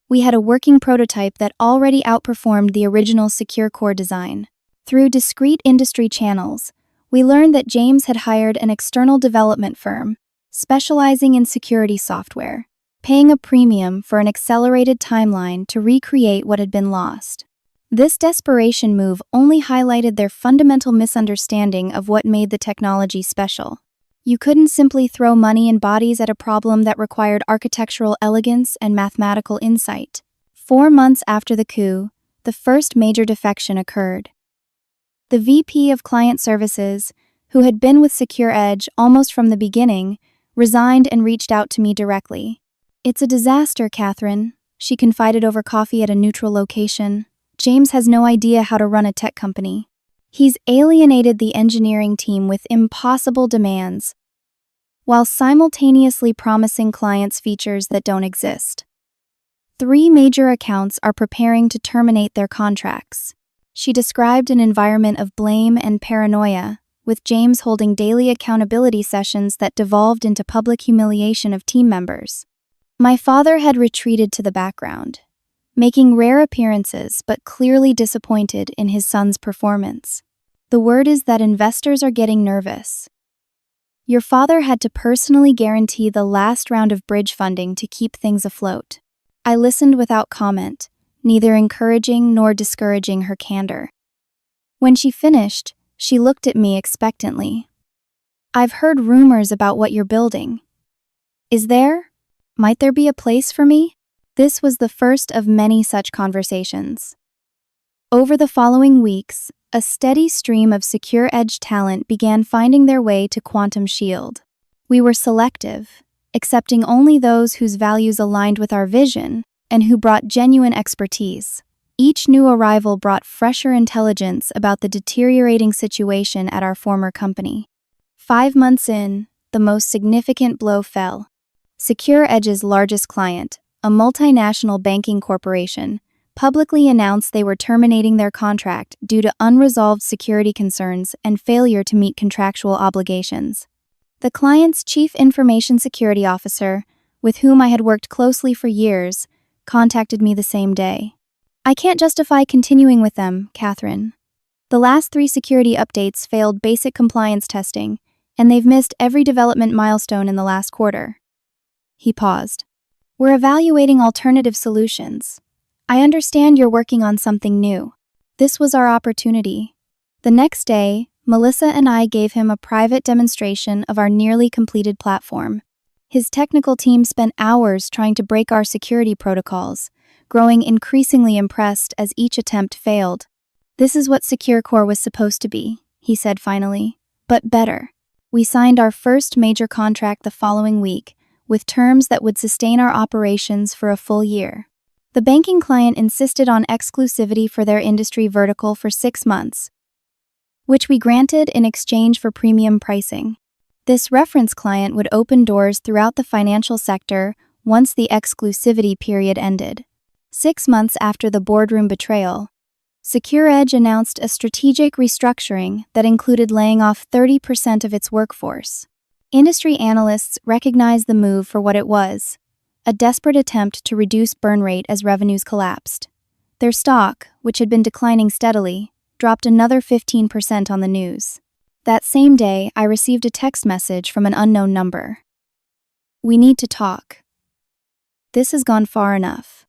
we had a working prototype that already outperformed the original Secure Core design. Through discrete industry channels, we learned that James had hired an external development firm, specializing in security software, paying a premium for an accelerated timeline to recreate what had been lost. This desperation move only highlighted their fundamental misunderstanding of what made the technology special. You couldn't simply throw money and bodies at a problem that required architectural elegance and mathematical insight. 4 months after the coup, the first major defection occurred. The VP of Client Services, who had been with Secure Edge almost from the beginning, resigned and reached out to me directly. "It's a disaster, Catherine," she confided over coffee at a neutral location. "James has no idea how to run a tech company. He's alienated the engineering team with impossible demands, while simultaneously promising clients features that don't exist. 3 major accounts are preparing to terminate their contracts." She described an environment of blame and paranoia, with James holding daily accountability sessions that devolved into public humiliation of team members. My father had retreated to the background, making rare appearances but clearly disappointed in his son's performance. "The word is that investors are getting nervous. Your father had to personally guarantee the last round of bridge funding to keep things afloat." I listened without comment, neither encouraging nor discouraging her candor. When she finished, she looked at me expectantly. "I've heard rumors about what you're building. Is there? Might there be a place for me?" This was the first of many such conversations. Over the following weeks, a steady stream of Secure Edge talent began finding their way to Quantum Shield. We were selective, accepting only those whose values aligned with our vision and who brought genuine expertise. Each new arrival brought fresher intelligence about the deteriorating situation at our former company. 5 months in, the most significant blow fell. Secure Edge's largest client, a multinational banking corporation, publicly announced they were terminating their contract due to unresolved security concerns and failure to meet contractual obligations. The client's chief information security officer, with whom I had worked closely for years, contacted me the same day. "I can't justify continuing with them, Catherine. The last 3 security updates failed basic compliance testing, and they've missed every development milestone in the last quarter." He paused. "We're evaluating alternative solutions. I understand you're working on something new." This was our opportunity. The next day, Melissa and I gave him a private demonstration of our nearly completed platform. His technical team spent hours trying to break our security protocols, growing increasingly impressed as each attempt failed. "This is what Secure Core was supposed to be," he said finally, "but better." We signed our first major contract the following week, with terms that would sustain our operations for a full year. The banking client insisted on exclusivity for their industry vertical for 6 months, which we granted in exchange for premium pricing. This reference client would open doors throughout the financial sector once the exclusivity period ended. 6 months after the boardroom betrayal, Secure Edge announced a strategic restructuring that included laying off 30% of its workforce. Industry analysts recognized the move for what it was, a desperate attempt to reduce burn rate as revenues collapsed. Their stock, which had been declining steadily, dropped another 15% on the news. That same day, I received a text message from an unknown number. "We need to talk. This has gone far enough."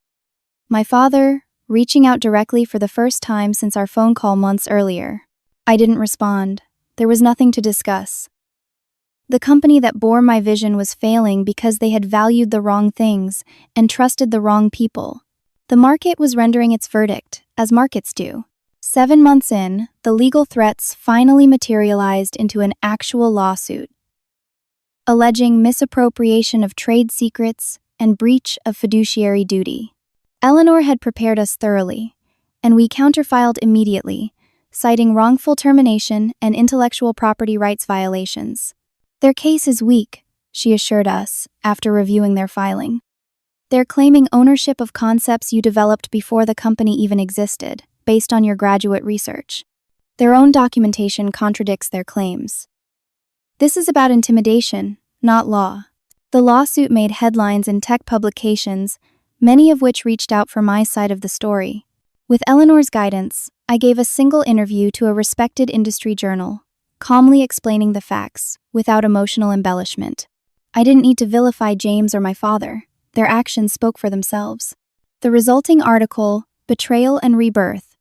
My father, reaching out directly for the first time since our phone call months earlier. I didn't respond. There was nothing to discuss. The company that bore my vision was failing because they had valued the wrong things and trusted the wrong people. The market was rendering its verdict, as markets do. 7 months in, the legal threats finally materialized into an actual lawsuit, alleging misappropriation of trade secrets and breach of fiduciary duty. Eleanor had prepared us thoroughly, and we counterfiled immediately, citing wrongful termination and intellectual property rights violations. "Their case is weak," she assured us after reviewing their filing. "They're claiming ownership of concepts you developed before the company even existed, based on your graduate research. Their own documentation contradicts their claims. This is about intimidation, not law." The lawsuit made headlines in tech publications, many of which reached out for my side of the story. With Eleanor's guidance, I gave a single interview to a respected industry journal, calmly explaining the facts, without emotional embellishment. I didn't need to vilify James or my father. Their actions spoke for themselves. The resulting article, "Betrayal and Rebirth,"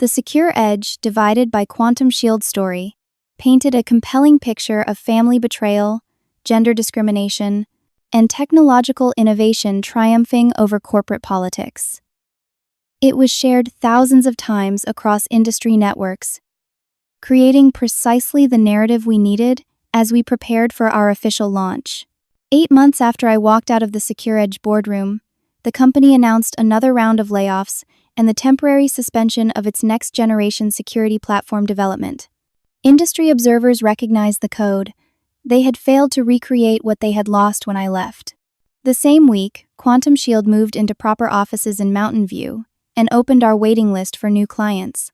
The Secure Edge, divided by Quantum Shield story, painted a compelling picture of family betrayal, gender discrimination, and technological innovation triumphing over corporate politics. It was shared thousands of times across industry networks, creating precisely the narrative we needed as we prepared for our official launch. 8 months after I walked out of the Secure Edge boardroom, the company announced another round of layoffs and the temporary suspension of its next-generation security platform development. Industry observers recognized the code. They had failed to recreate what they had lost when I left. The same week, Quantum Shield moved into proper offices in Mountain View and opened our waiting list for new clients.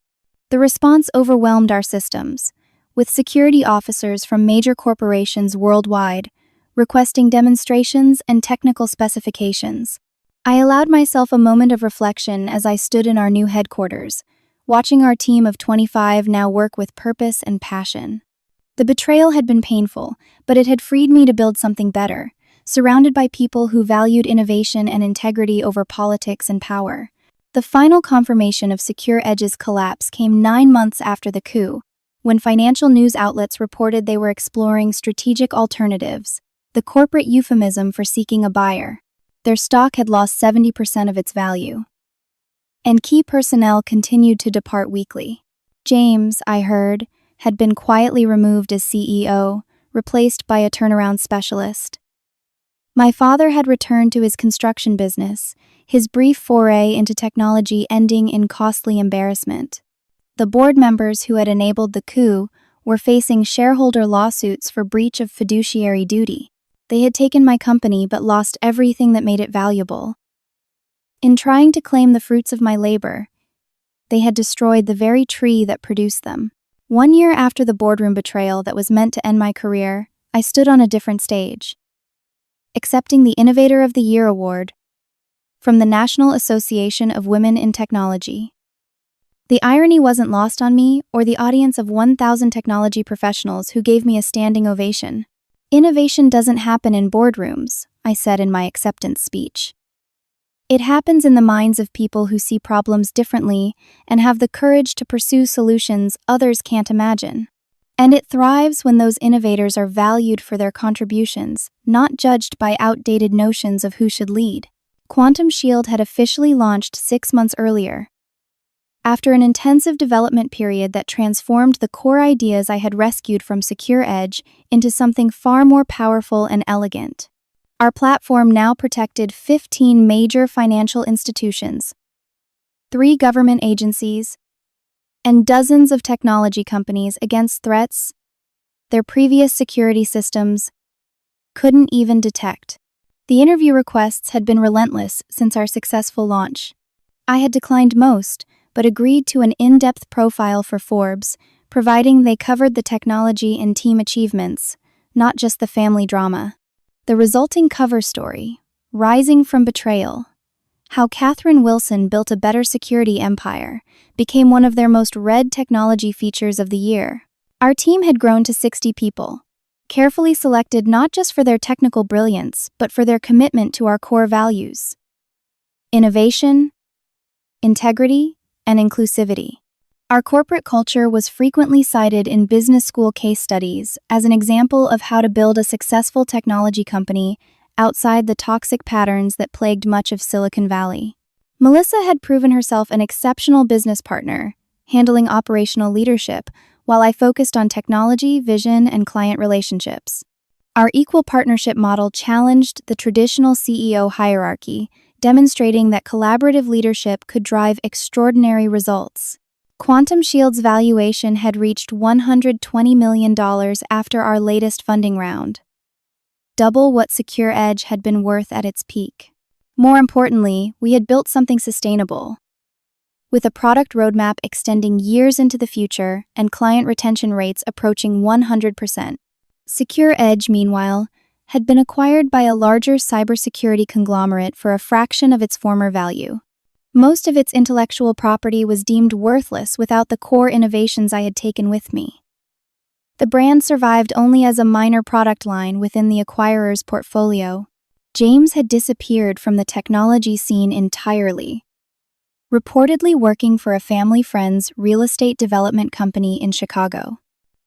The response overwhelmed our systems, with security officers from major corporations worldwide requesting demonstrations and technical specifications. I allowed myself a moment of reflection as I stood in our new headquarters, watching our team of 25 now work with purpose and passion. The betrayal had been painful, but it had freed me to build something better, surrounded by people who valued innovation and integrity over politics and power. The final confirmation of Secure Edge's collapse came 9 months after the coup, when financial news outlets reported they were exploring strategic alternatives, the corporate euphemism for seeking a buyer. Their stock had lost 70% of its value, and key personnel continued to depart weekly. James, I heard, had been quietly removed as CEO, replaced by a turnaround specialist. My father had returned to his construction business, his brief foray into technology ending in costly embarrassment. The board members who had enabled the coup were facing shareholder lawsuits for breach of fiduciary duty. They had taken my company but lost everything that made it valuable. In trying to claim the fruits of my labor, they had destroyed the very tree that produced them. 1 year after the boardroom betrayal that was meant to end my career, I stood on a different stage, accepting the Innovator of the Year award from the National Association of Women in Technology. The irony wasn't lost on me or the audience of 1,000 technology professionals who gave me a standing ovation. Innovation doesn't happen in boardrooms, I said in my acceptance speech. It happens in the minds of people who see problems differently and have the courage to pursue solutions others can't imagine. And it thrives when those innovators are valued for their contributions, not judged by outdated notions of who should lead. Quantum Shield had officially launched 6 months earlier, after an intensive development period that transformed the core ideas I had rescued from Secure Edge into something far more powerful and elegant. Our platform now protected 15 major financial institutions, 3 government agencies, and dozens of technology companies against threats their previous security systems couldn't even detect. The interview requests had been relentless since our successful launch. I had declined most, but agreed to an in-depth profile for Forbes, providing they covered the technology and team achievements, not just the family drama. The resulting cover story, Rising from Betrayal, How Catherine Wilson Built a Better Security Empire, became one of their most read technology features of the year. Our team had grown to 60 people, carefully selected not just for their technical brilliance, but for their commitment to our core values: innovation, integrity, and inclusivity. Our corporate culture was frequently cited in business school case studies as an example of how to build a successful technology company outside the toxic patterns that plagued much of Silicon Valley. Melissa had proven herself an exceptional business partner, handling operational leadership, while I focused on technology, vision, and client relationships. Our equal partnership model challenged the traditional CEO hierarchy, demonstrating that collaborative leadership could drive extraordinary results. Quantum Shield's valuation had reached $120 million after our latest funding round, double what Secure Edge had been worth at its peak. More importantly, we had built something sustainable, with a product roadmap extending years into the future and client retention rates approaching 100%. Secure Edge, meanwhile, had been acquired by a larger cybersecurity conglomerate for a fraction of its former value. Most of its intellectual property was deemed worthless without the core innovations I had taken with me. The brand survived only as a minor product line within the acquirer's portfolio. James had disappeared from the technology scene entirely, reportedly working for a family friend's real estate development company in Chicago.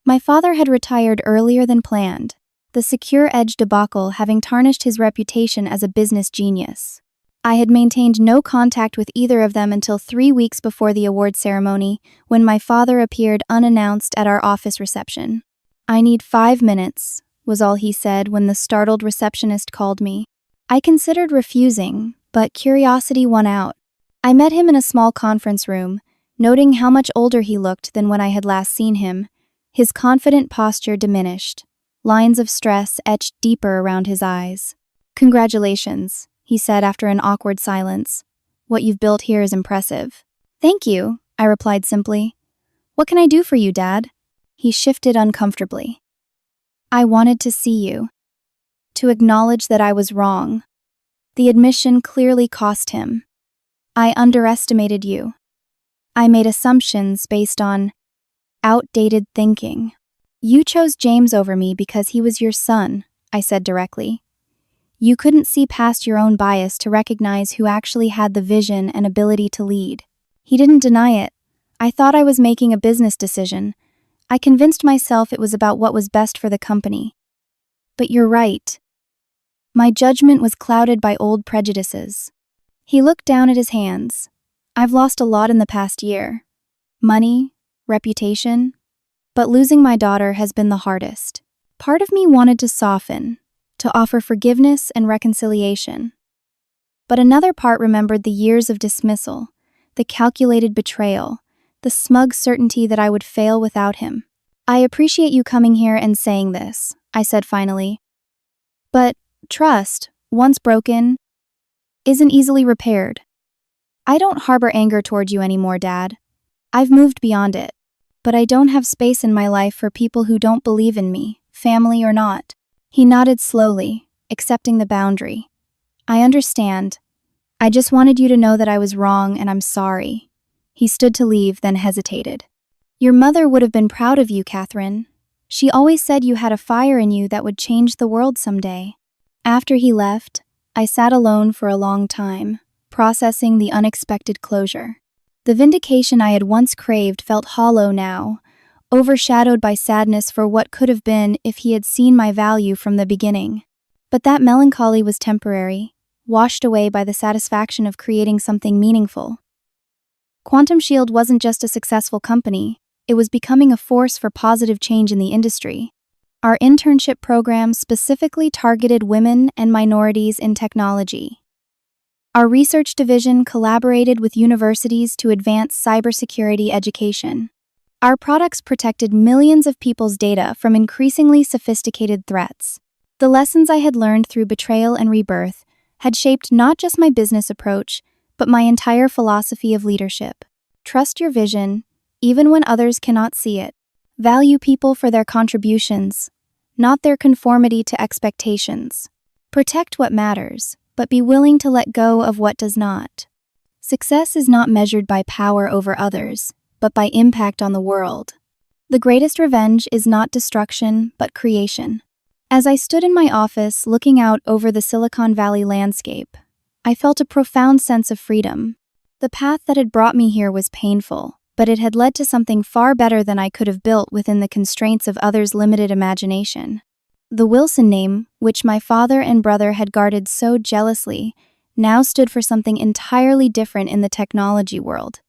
My father had retired earlier than planned, the Secure Edge debacle having tarnished his reputation as a business genius. I had maintained no contact with either of them until 3 weeks before the award ceremony, when my father appeared unannounced at our office reception. "I need 5 minutes," was all he said when the startled receptionist called me. I considered refusing, but curiosity won out. I met him in a small conference room, noting how much older he looked than when I had last seen him. His confident posture diminished. Lines of stress etched deeper around his eyes. "Congratulations," he said after an awkward silence. "What you've built here is impressive." "Thank you," I replied simply. "What can I do for you, Dad?" He shifted uncomfortably. "I wanted to see you. To acknowledge that I was wrong." The admission clearly cost him. "I underestimated you. I made assumptions based on outdated thinking. You chose James over me because he was your son," I said directly. "You couldn't see past your own bias to recognize who actually had the vision and ability to lead." He didn't deny it. "I thought I was making a business decision. I convinced myself it was about what was best for the company. But you're right. My judgment was clouded by old prejudices." He looked down at his hands. "I've lost a lot in the past year. Money, reputation. But losing my daughter has been the hardest. Part of me wanted to soften, to offer forgiveness and reconciliation. But another part remembered the years of dismissal, the calculated betrayal, the smug certainty that I would fail without him. "I appreciate you coming here and saying this," I said finally. "But trust, once broken, isn't easily repaired. I don't harbor anger toward you anymore, Dad. I've moved beyond it. But I don't have space in my life for people who don't believe in me, family or not." He nodded slowly, accepting the boundary. "I understand. I just wanted you to know that I was wrong and I'm sorry." He stood to leave, then hesitated. "Your mother would have been proud of you, Catherine. She always said you had a fire in you that would change the world someday." After he left, I sat alone for a long time, processing the unexpected closure. The vindication I had once craved felt hollow now, overshadowed by sadness for what could have been if he had seen my value from the beginning. But that melancholy was temporary, washed away by the satisfaction of creating something meaningful. Quantum Shield wasn't just a successful company, it was becoming a force for positive change in the industry. Our internship program specifically targeted women and minorities in technology. Our research division collaborated with universities to advance cybersecurity education. Our products protected millions of people's data from increasingly sophisticated threats. The lessons I had learned through betrayal and rebirth had shaped not just my business approach, but my entire philosophy of leadership. Trust your vision, even when others cannot see it. Value people for their contributions, not their conformity to expectations. Protect what matters, but be willing to let go of what does not. Success is not measured by power over others, but by impact on the world. The greatest revenge is not destruction, but creation. As I stood in my office looking out over the Silicon Valley landscape, I felt a profound sense of freedom. The path that had brought me here was painful, but it had led to something far better than I could have built within the constraints of others' limited imagination. The Wilson name, which my father and brother had guarded so jealously, now stood for something entirely different in the technology world.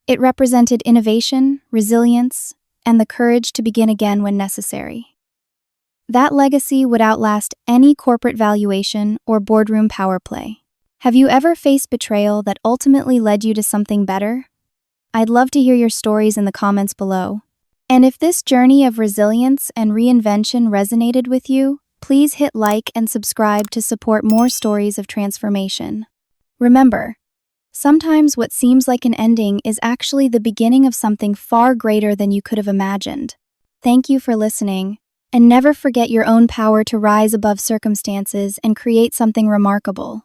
It represented innovation, resilience, and the courage to begin again when necessary. That legacy would outlast any corporate valuation or boardroom power play. Have you ever faced betrayal that ultimately led you to something better? I'd love to hear your stories in the comments below. And if this journey of resilience and reinvention resonated with you, please hit like and subscribe to support more stories of transformation. Remember, sometimes what seems like an ending is actually the beginning of something far greater than you could have imagined. Thank you for listening, and never forget your own power to rise above circumstances and create something remarkable.